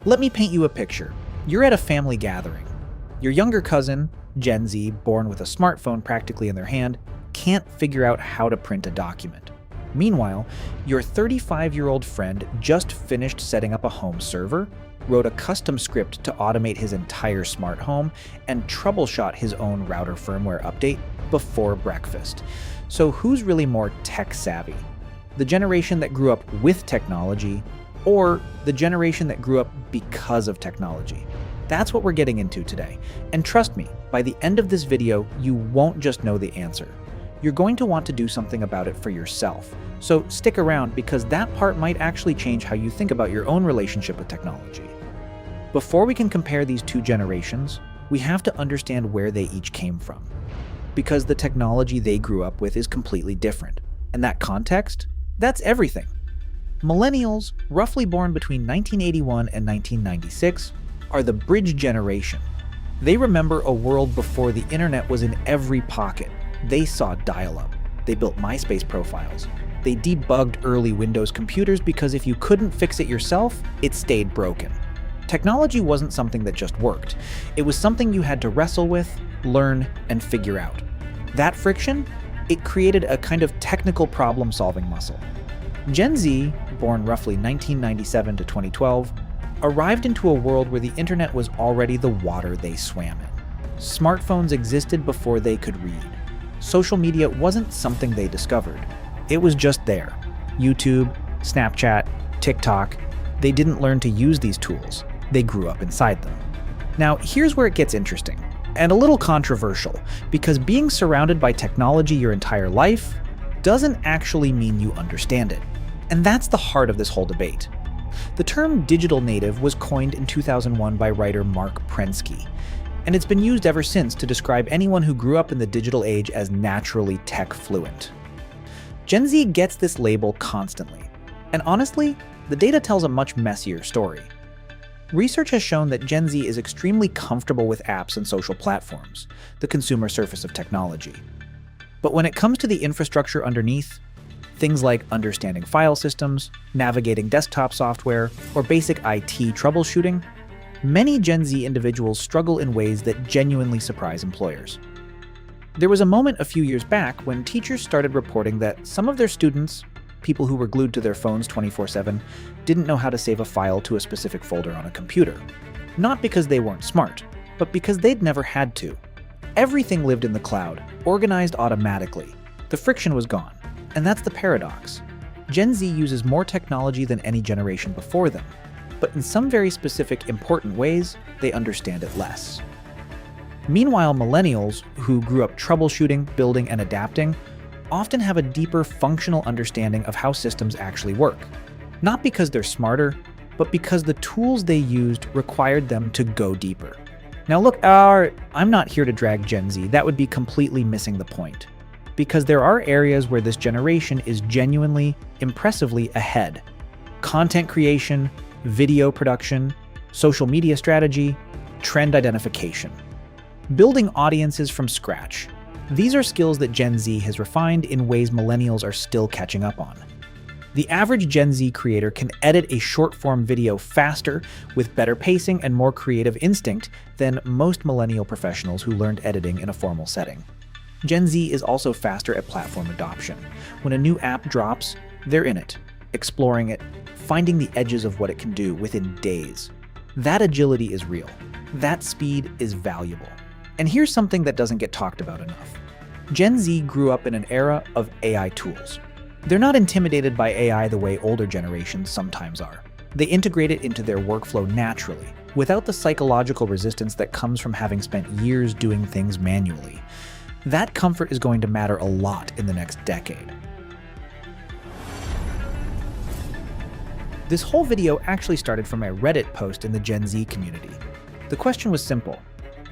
Let me paint you a picture. You're at a family gathering. Your younger cousin, Gen Z, born with a smartphone practically in their hand, can't figure out how to print a document. Meanwhile, your 35-year-old friend just finished setting up a home server, wrote a custom script to automate his entire smart home, and troubleshot his own router firmware update before breakfast. So who's really more tech-savvy? The generation that grew up with technology, or the generation that grew up because of technology? That's what we're getting into today. And trust me, by the end of this video, you won't just know the answer. You're going to want to do something about it for yourself. So stick around, because that part might actually change how you think about your own relationship with technology. Before we can compare these two generations, we have to understand where they each came from. Because the technology they grew up with is completely different. And that context, that's everything. Millennials, roughly born between 1981 and 1996, are the bridge generation. They remember a world before the internet was in every pocket. They saw dial-up. They built MySpace profiles. They debugged early Windows computers because if you couldn't fix it yourself, it stayed broken. Technology wasn't something that just worked. It was something you had to wrestle with, learn, and figure out. That friction, it created a kind of technical problem-solving muscle. Gen Z, born roughly 1997 to 2012, arrived into a world where the internet was already the water they swam in. Smartphones existed before they could read. Social media wasn't something they discovered. It was just there. YouTube, Snapchat, TikTok. They didn't learn to use these tools. They grew up inside them. Now, here's where it gets interesting, and a little controversial, because being surrounded by technology your entire life doesn't actually mean you understand it. And that's the heart of this whole debate. The term digital native was coined in 2001 by writer Mark Prensky, and it's been used ever since to describe anyone who grew up in the digital age as naturally tech fluent. Gen Z gets this label constantly, and honestly, the data tells a much messier story. Research has shown that Gen Z is extremely comfortable with apps and social platforms, the consumer surface of technology. But when it comes to the infrastructure underneath, things like understanding file systems, navigating desktop software, or basic IT troubleshooting, many Gen Z individuals struggle in ways that genuinely surprise employers. There was a moment a few years back when teachers started reporting that some of their students, people who were glued to their phones 24/7, didn't know how to save a file to a specific folder on a computer. Not because they weren't smart, but because they'd never had to. Everything lived in the cloud, organized automatically. The friction was gone. And that's the paradox. Gen Z uses more technology than any generation before them, but in some very specific, important ways, they understand it less. Meanwhile, millennials, who grew up troubleshooting, building, and adapting, often have a deeper functional understanding of how systems actually work. Not because they're smarter, but because the tools they used required them to go deeper. Now look, I'm not here to drag Gen Z. That would be completely missing the point. Because there are areas where this generation is genuinely, impressively ahead. Content creation, video production, social media strategy, trend identification. Building audiences from scratch. These are skills that Gen Z has refined in ways millennials are still catching up on. The average Gen Z creator can edit a short-form video faster, with better pacing and more creative instinct than most millennial professionals who learned editing in a formal setting. Gen Z is also faster at platform adoption. When a new app drops, they're in it, exploring it, finding the edges of what it can do within days. That agility is real. That speed is valuable. And here's something that doesn't get talked about enough. Gen Z grew up in an era of AI tools. They're not intimidated by AI the way older generations sometimes are. They integrate it into their workflow naturally, without the psychological resistance that comes from having spent years doing things manually. That comfort is going to matter a lot in the next decade. This whole video actually started from a Reddit post in the Gen Z community. The question was simple: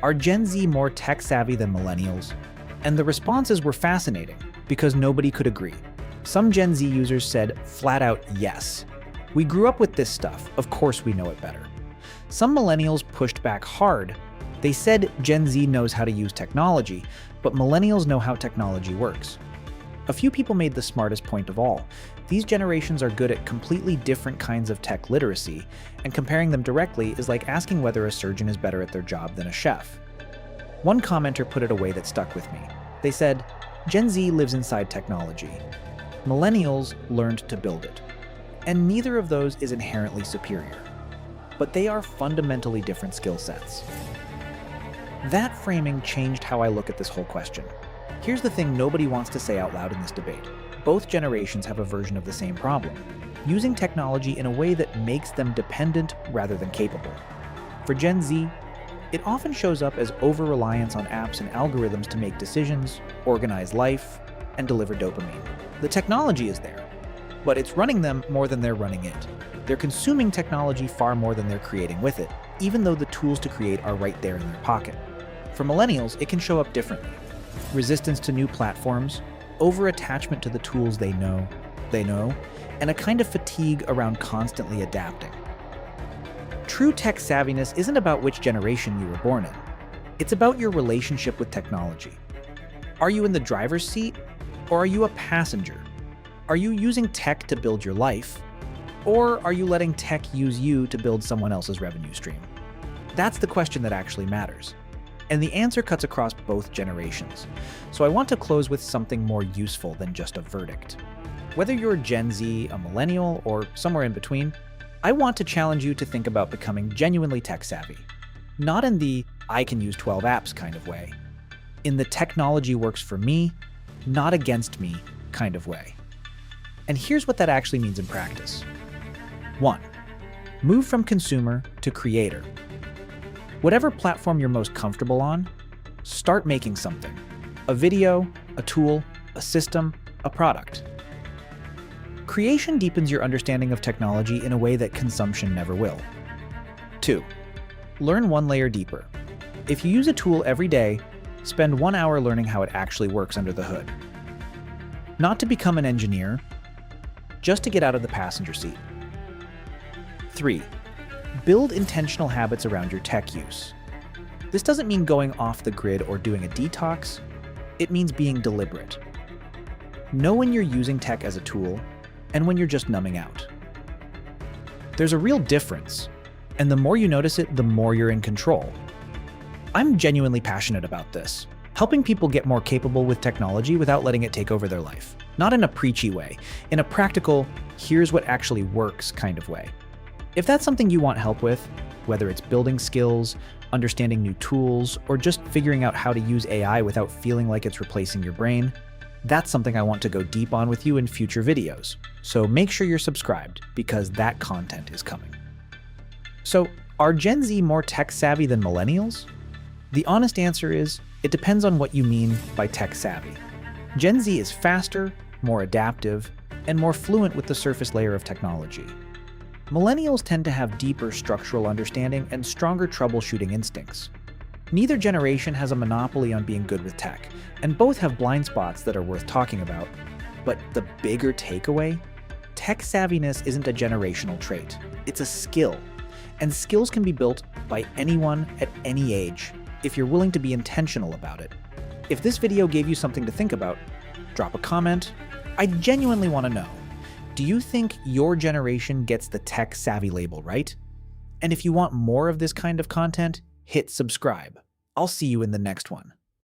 are Gen Z more tech-savvy than millennials? And the responses were fascinating, because nobody could agree. Some Gen Z users said flat out yes. We grew up with this stuff, of course we know it better. Some millennials pushed back hard. They said Gen Z knows how to use technology, but millennials know how technology works. A few people made the smartest point of all. These generations are good at completely different kinds of tech literacy, and comparing them directly is like asking whether a surgeon is better at their job than a chef. One commenter put it a way that stuck with me. They said, Gen Z lives inside technology. Millennials learned to build it. And neither of those is inherently superior. But they are fundamentally different skill sets. That framing changed how I look at this whole question. Here's the thing nobody wants to say out loud in this debate. Both generations have a version of the same problem, using technology in a way that makes them dependent rather than capable. For Gen Z, it often shows up as over-reliance on apps and algorithms to make decisions, organize life, and deliver dopamine. The technology is there, but it's running them more than they're running it. They're consuming technology far more than they're creating with it, even though the tools to create are right there in their pocket. For millennials, it can show up differently. Resistance to new platforms, over-attachment to the tools they know, and a kind of fatigue around constantly adapting. True tech savviness isn't about which generation you were born in. It's about your relationship with technology. Are you in the driver's seat, or are you a passenger? Are you using tech to build your life, or are you letting tech use you to build someone else's revenue stream? That's the question that actually matters. And the answer cuts across both generations. So I want to close with something more useful than just a verdict. Whether you're Gen Z, a millennial, or somewhere in between, I want to challenge you to think about becoming genuinely tech savvy. Not in the I can use 12 apps kind of way. In the technology works for me, not against me kind of way. And here's what that actually means in practice. 1. Move from consumer to creator. Whatever platform you're most comfortable on, start making something. A video, a tool, a system, a product. Creation deepens your understanding of technology in a way that consumption never will. 2. Learn one layer deeper. If you use a tool every day, spend 1 hour learning how it actually works under the hood. Not to become an engineer, just to get out of the passenger seat. 3. Build intentional habits around your tech use. This doesn't mean going off the grid or doing a detox. It means being deliberate. Know when you're using tech as a tool and when you're just numbing out. There's a real difference, and the more you notice it, the more you're in control. I'm genuinely passionate about this, helping people get more capable with technology without letting it take over their life. Not in a preachy way, in a practical, here's what actually works kind of way. If that's something you want help with, whether it's building skills, understanding new tools, or just figuring out how to use AI without feeling like it's replacing your brain, that's something I want to go deep on with you in future videos. So make sure you're subscribed, because that content is coming. So, are Gen Z more tech savvy than millennials? The honest answer is, it depends on what you mean by tech savvy. Gen Z is faster, more adaptive, and more fluent with the surface layer of technology. Millennials tend to have deeper structural understanding and stronger troubleshooting instincts. Neither generation has a monopoly on being good with tech, and both have blind spots that are worth talking about. But the bigger takeaway? Tech savviness isn't a generational trait. It's a skill. And skills can be built by anyone at any age, if you're willing to be intentional about it. If this video gave you something to think about, drop a comment. I genuinely want to know. Do you think your generation gets the tech savvy label right? And if you want more of this kind of content, hit subscribe. I'll see you in the next one.